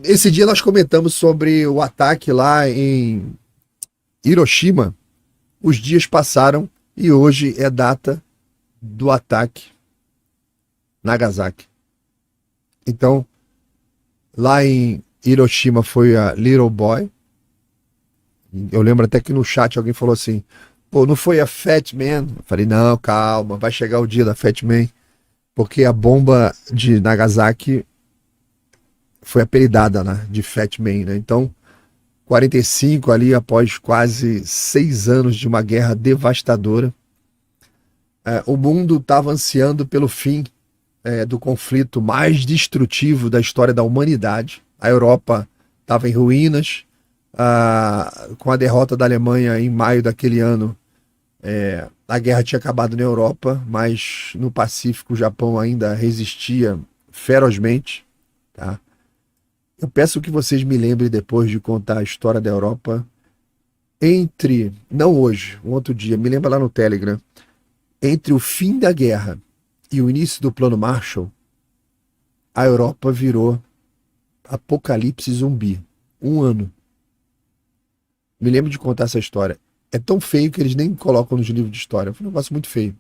Esse dia nós comentamos sobre o ataque lá em Hiroshima. Os dias passaram e hoje é data do ataque Nagasaki. Então, lá em Hiroshima foi a Little Boy. Eu lembro até que no chat alguém falou assim: pô, não foi a Fat Man? Eu falei: não, calma, vai chegar o dia da Fat Man. Porque a bomba de Nagasaki foi apelidada, né, de Fat Man, né? Então, 45 ali, após quase 6 anos de uma guerra devastadora, o mundo estava ansiando pelo fim do conflito mais destrutivo da história da humanidade. A Europa estava em ruínas. Com a derrota da Alemanha em maio daquele ano, a guerra tinha acabado na Europa, mas no Pacífico o Japão ainda resistia ferozmente. Tá? Eu peço que vocês me lembrem depois de contar a história da Europa não hoje, um outro dia, me lembra lá no Telegram, entre o fim da guerra e o início do Plano Marshall, a Europa virou apocalipse zumbi. Um ano. Me lembro de contar essa história. É tão feio que eles nem colocam nos livros de história. Foi um negócio muito feio.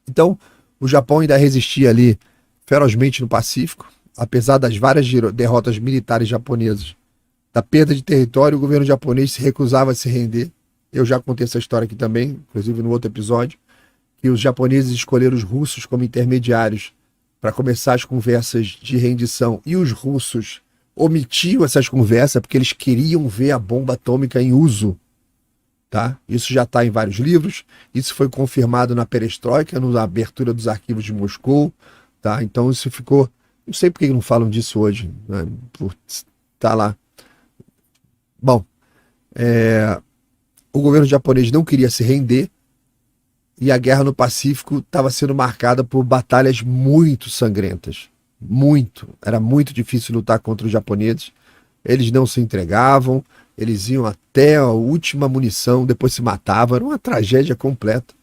Então, o Japão ainda resistia ali ferozmente no Pacífico, apesar das várias derrotas militares japonesas. Da perda de território, o governo japonês se recusava a se render. Eu já contei essa história aqui também, inclusive no outro episódio, que os japoneses escolheram os russos como intermediários para começar as conversas de rendição, e os russos omitiam essas conversas porque eles queriam ver a bomba atômica em uso. Tá? Isso já está em vários livros, isso foi confirmado na perestroika, na abertura dos arquivos de Moscou. Tá? Então isso ficou... Não sei por que não falam disso hoje, né? Tá lá. Bom, o governo japonês não queria se render, e a guerra no Pacífico estava sendo marcada por batalhas muito sangrentas. Era muito difícil lutar contra os japoneses. Eles não se entregavam, eles iam até a última munição, depois se matavam. Era uma tragédia completa.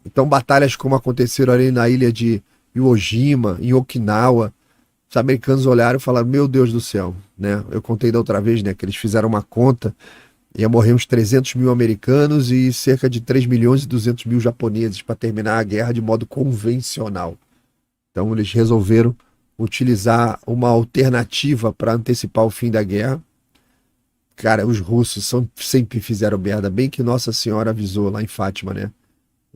Então, batalhas como aconteceram ali na ilha de Iwo Jima, em Okinawa, os americanos olharam e falaram: meu Deus do céu, né? Eu contei da outra vez, né, que eles fizeram uma conta, ia morrer uns 300 mil americanos e cerca de 3 milhões e 200 mil japoneses para terminar a guerra de modo convencional. Então eles resolveram utilizar uma alternativa para antecipar o fim da guerra. Cara, os russos sempre fizeram merda, bem que Nossa Senhora avisou lá em Fátima, né?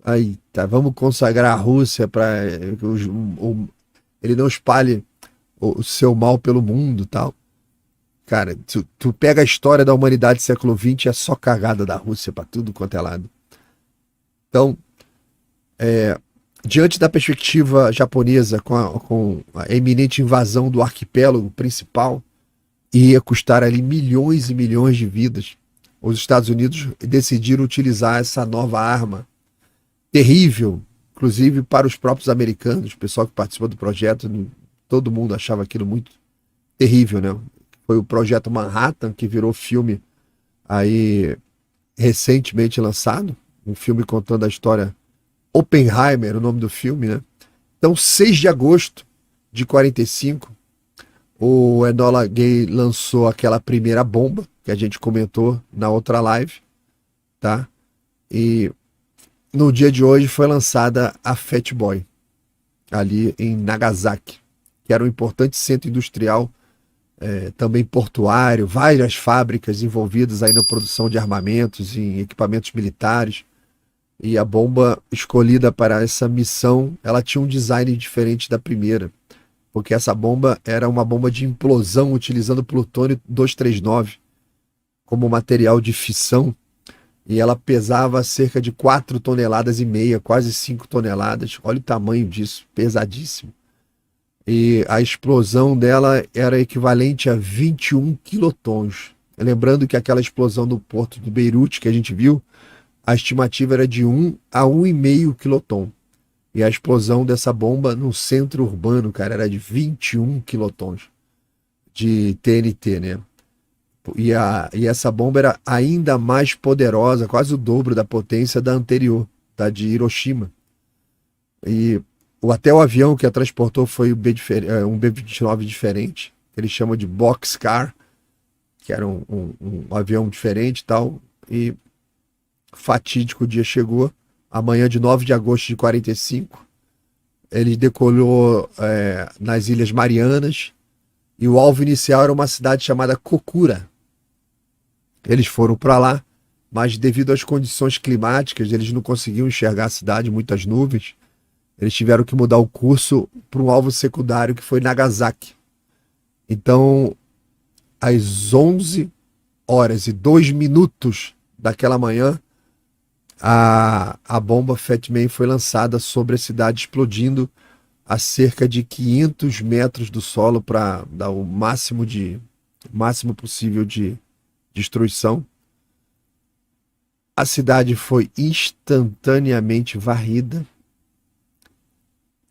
Aí, tá, vamos consagrar a Rússia para ele não espalhe o seu mal pelo mundo, tal. Cara, tu pega a história da humanidade do século XX, é só cagada da Rússia para tudo quanto é lado. Então, diante da perspectiva japonesa com a eminente invasão do arquipélago principal, ia custar ali milhões e milhões de vidas, os Estados Unidos decidiram utilizar essa nova arma, terrível, inclusive para os próprios americanos, o pessoal que participou do projeto, todo mundo achava aquilo muito terrível, né? Foi o Projeto Manhattan, que virou filme aí recentemente lançado, um filme contando a história. Oppenheimer, o nome do filme, né? Então, 6 de agosto de 45, o Enola Gay lançou aquela primeira bomba, que a gente comentou na outra live, tá? E no dia de hoje foi lançada a Fat Boy, ali em Nagasaki, que era um importante centro industrial, também portuário, várias fábricas envolvidas aí na produção de armamentos e equipamentos militares. E a bomba escolhida para essa missão, ela tinha um design diferente da primeira, porque essa bomba era uma bomba de implosão utilizando plutônio 239 como material de fissão, e ela pesava cerca de 4,5 toneladas, quase 5 toneladas. Olha o tamanho disso, pesadíssimo. E a explosão dela era equivalente a 21 quilotons. Lembrando que aquela explosão do porto de Beirute que a gente viu, a estimativa era de 1 a 1,5 quiloton. E a explosão dessa bomba no centro urbano, cara, era de 21 quilotons de TNT, né? E essa bomba era ainda mais poderosa, quase o dobro da potência da anterior, da de Hiroshima. E até o avião que a transportou foi um B-29 diferente. que eles chamam de Boxcar, que era um avião diferente e tal, e fatídico dia chegou, amanhã de 9 de agosto de 45, ele decolou nas Ilhas Marianas, e o alvo inicial era uma cidade chamada Kokura. Eles foram para lá, mas devido às condições climáticas, eles não conseguiam enxergar a cidade, muitas nuvens, eles tiveram que mudar o curso para um alvo secundário, que foi Nagasaki. Então, às 11 horas e 2 minutos daquela manhã, a bomba Fat Man foi lançada sobre a cidade, explodindo a cerca de 500 metros do solo para dar o máximo possível de destruição. A cidade foi instantaneamente varrida.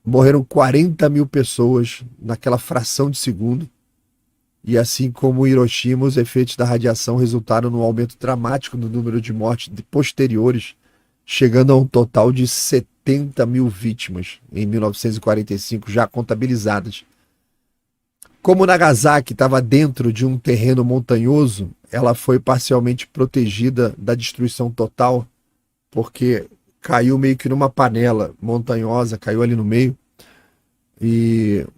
Morreram 40 mil pessoas naquela fração de segundo. E assim como Hiroshima, os efeitos da radiação resultaram num aumento dramático no número de mortes posteriores, chegando a um total de 70 mil vítimas em 1945, já contabilizadas. Como Nagasaki estava dentro de um terreno montanhoso, ela foi parcialmente protegida da destruição total, porque caiu meio que numa panela montanhosa, caiu ali no meio.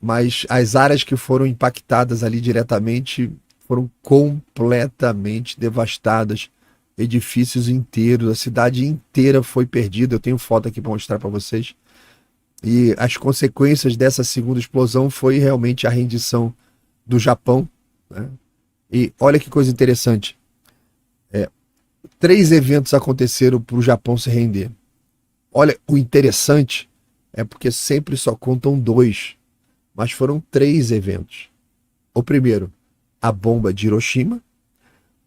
Mas as áreas que foram impactadas ali diretamente foram completamente devastadas. Edifícios inteiros, a cidade inteira foi perdida. Eu tenho foto aqui para mostrar para vocês. E as consequências dessa segunda explosão foi realmente a rendição do Japão, né? E olha que coisa interessante. 3 eventos aconteceram para o Japão se render. Olha, o interessante é porque sempre só contam 2, mas foram 3 eventos. O primeiro, a bomba de Hiroshima.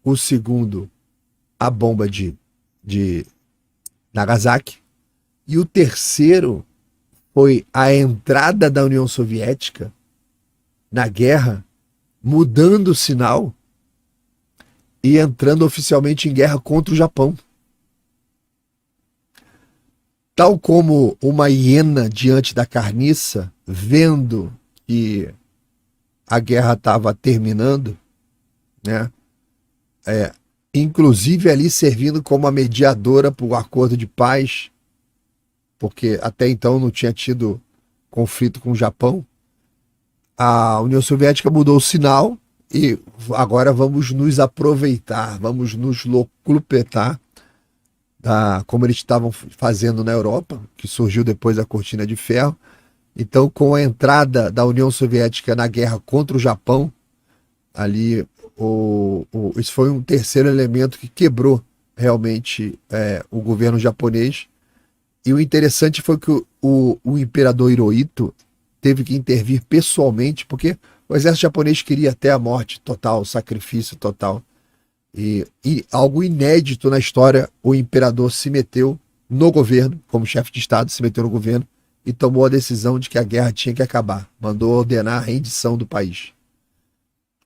O segundo, a bomba de Nagasaki. E o terceiro foi a entrada da União Soviética na guerra, mudando o sinal e entrando oficialmente em guerra contra o Japão. Tal como uma hiena diante da carniça, vendo que a guerra estava terminando, né? Inclusive ali servindo como a mediadora para o acordo de paz, porque até então não tinha tido conflito com o Japão. A União Soviética mudou o sinal e agora vamos nos aproveitar, vamos nos locupletar, como eles estavam fazendo na Europa, que surgiu depois da Cortina de Ferro. Então, com a entrada da União Soviética na guerra contra o Japão, ali isso foi um terceiro elemento que quebrou realmente o governo japonês. E o interessante foi que o imperador Hirohito teve que intervir pessoalmente, porque o exército japonês queria até a morte total, o sacrifício total. E algo inédito na história, o imperador se meteu no governo, como chefe de Estado, se meteu no governo e tomou a decisão de que a guerra tinha que acabar. Mandou ordenar a rendição do país.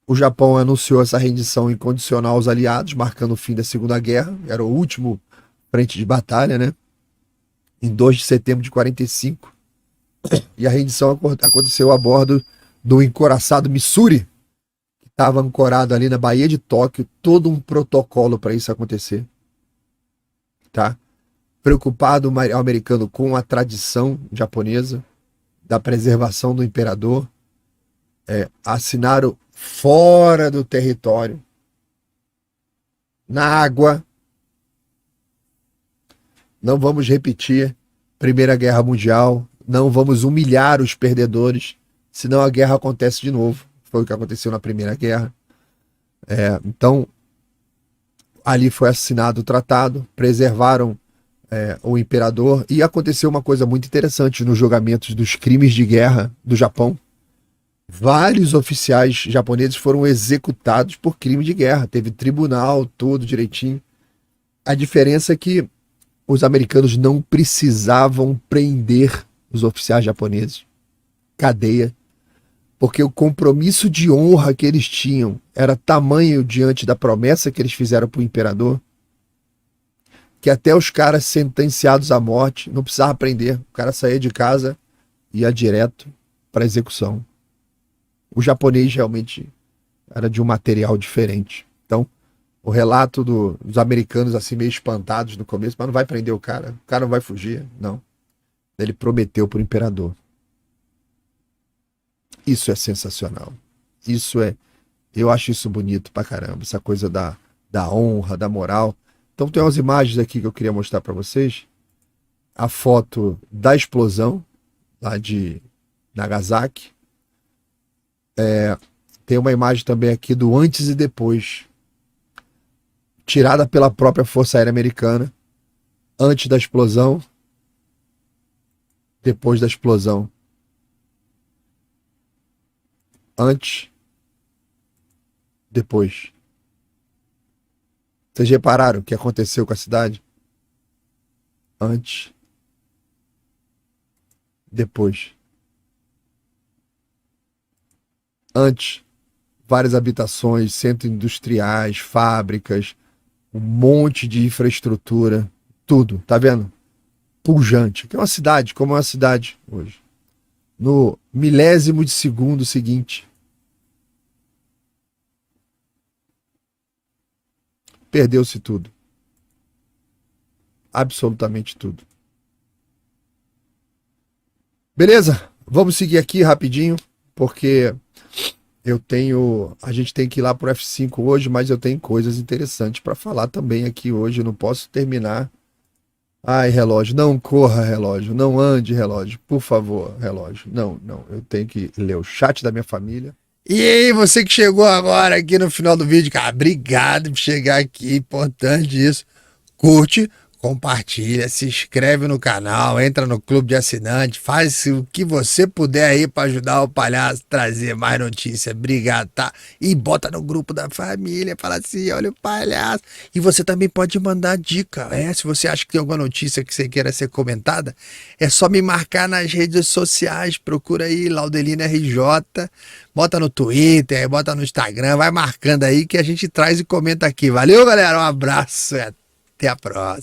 O Japão anunciou essa rendição incondicional aos aliados, marcando o fim da Segunda Guerra. Era o último frente de batalha, né? Em 2 de setembro de 45. E a rendição aconteceu a bordo do encoraçado Missouri, que estava ancorado ali na Baía de Tóquio, todo um protocolo para isso acontecer. Tá? Preocupado o americano com a tradição japonesa, da preservação do imperador, assinaram fora do território, na água. Não vamos repetir Primeira Guerra Mundial, não vamos humilhar os perdedores, senão a guerra acontece de novo. Foi o que aconteceu na Primeira Guerra. Então, ali foi assinado o tratado, preservaram o imperador, e aconteceu uma coisa muito interessante nos julgamentos dos crimes de guerra do Japão. Vários oficiais japoneses foram executados por crime de guerra. Teve tribunal, tudo direitinho. A diferença é que os americanos não precisavam prender os oficiais japoneses. Cadeia. Porque o compromisso de honra que eles tinham era tamanho diante da promessa que eles fizeram para o imperador, que até os caras sentenciados à morte não precisavam prender. O cara saía de casa e ia direto para a execução. o japonês realmente era de um material diferente. Então, o relato dos americanos assim meio espantados no começo, mas não vai prender o cara não vai fugir, não. Ele prometeu para o imperador. Isso é sensacional. Eu acho isso bonito pra caramba, essa coisa da honra, da moral. Então tem umas imagens aqui que eu queria mostrar para vocês. A foto da explosão lá de Nagasaki. Tem uma imagem também aqui do antes e depois, tirada pela própria Força Aérea Americana, antes da explosão, depois da explosão. Antes, depois. Vocês repararam o que aconteceu com a cidade? Antes, depois. Antes, várias habitações, centros industriais, fábricas, um monte de infraestrutura, tudo, tá vendo? Pujante, que é uma cidade, como é uma cidade hoje. No milésimo de segundo seguinte, perdeu-se tudo. Absolutamente tudo. Beleza? Vamos seguir aqui rapidinho, porque a gente tem que ir lá pro F5 hoje, mas eu tenho coisas interessantes para falar também aqui hoje. Eu não posso terminar. Ai, relógio, não corra, relógio, não ande, relógio, por favor, relógio. Não, eu tenho que ler o chat da minha família. E aí, você que chegou agora aqui no final do vídeo, cara, obrigado por chegar aqui, importante isso. Curte, compartilha, se inscreve no canal, entra no clube de assinantes, faz o que você puder aí para ajudar o Palhaço a trazer mais notícias. Obrigado, tá? E bota no grupo da família, fala assim, olha o Palhaço. E você também pode mandar dica, se você acha que tem alguma notícia que você queira ser comentada, é só me marcar nas redes sociais, procura aí Laudelino RJ, bota no Twitter, bota no Instagram, vai marcando aí que a gente traz e comenta aqui. Valeu, galera, um abraço e até a próxima.